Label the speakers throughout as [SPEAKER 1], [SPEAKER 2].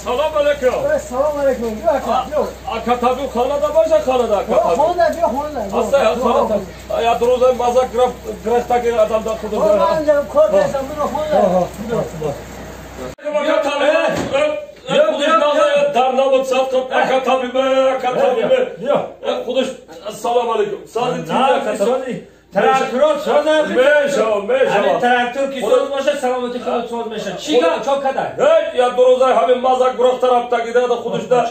[SPEAKER 1] سلام علیکم.
[SPEAKER 2] سلام علیکم.
[SPEAKER 1] Aka tabii Kanada başa Kanada aka tabii.
[SPEAKER 2] Honda diyor Honda.
[SPEAKER 1] Asla ya Kanada. Ya duruzay mazak graftaki adamdan kudur.
[SPEAKER 2] Honda canım korkuyorsan bunu Honda.
[SPEAKER 1] Aka tabii. Kuduş nazaya darnavut satkın. Aka tabii be. Aka tabii be. Kuduş selam aleyküm. Sadece tiyya aka tabii.
[SPEAKER 3] Traktör sonra
[SPEAKER 1] meşa.
[SPEAKER 3] traktör ki söz başa salameti kılıç söz meşa. Çiga çok kadar.
[SPEAKER 1] Evet ya duruzay abi mazak graf tarafta gider de kuduşta.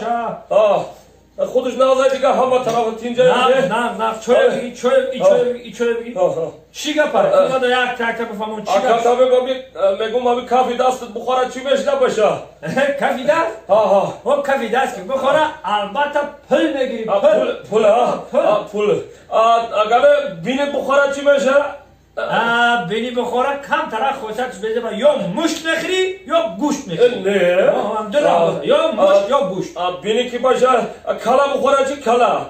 [SPEAKER 1] Kuduş nazaya diga hava tarafı tince.
[SPEAKER 3] Na çöre. Çiga para. Kuma da yak traktör bu famon çiga.
[SPEAKER 1] Aka tabii abi megum abi kafi dast bukhara çimeş da başa.
[SPEAKER 3] Kafi das? O kafi das ki bukhara albatta pul megiri.
[SPEAKER 1] Pul. Agar bini bukhara çimeş
[SPEAKER 3] beni bukhara kam taraf khoşat beze ba yo muş nekhri yo guşt nekhri.
[SPEAKER 1] Ne?
[SPEAKER 3] Hamdulillah. Yo muş yo guşt.
[SPEAKER 1] Bini ki başa kala bukhara çi kala.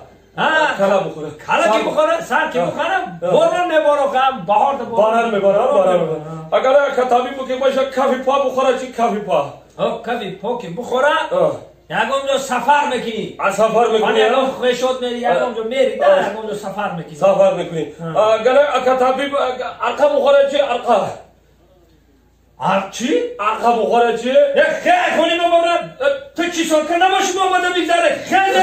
[SPEAKER 1] Kala bukhara.
[SPEAKER 3] Kala ki bukhara sar ki bukhara boran ne boro kam bahar da
[SPEAKER 1] barar mı barar. Agar katabi bu ki başa kafi pa bukhara çi kafi pa.
[SPEAKER 3] O kafi pa ki bukhara یکم سفر میکنی
[SPEAKER 1] سفر میکنی
[SPEAKER 3] یکم خشوت میری یکم میری نه یکم سفر میکنی
[SPEAKER 1] سفر میکنی گله کتابی ارقا بخوره چی ارقا
[SPEAKER 3] چی
[SPEAKER 1] ارقا بخوره چی
[SPEAKER 3] خیر کنی بابا تو چی سال که نباشی بابا بگذره خیر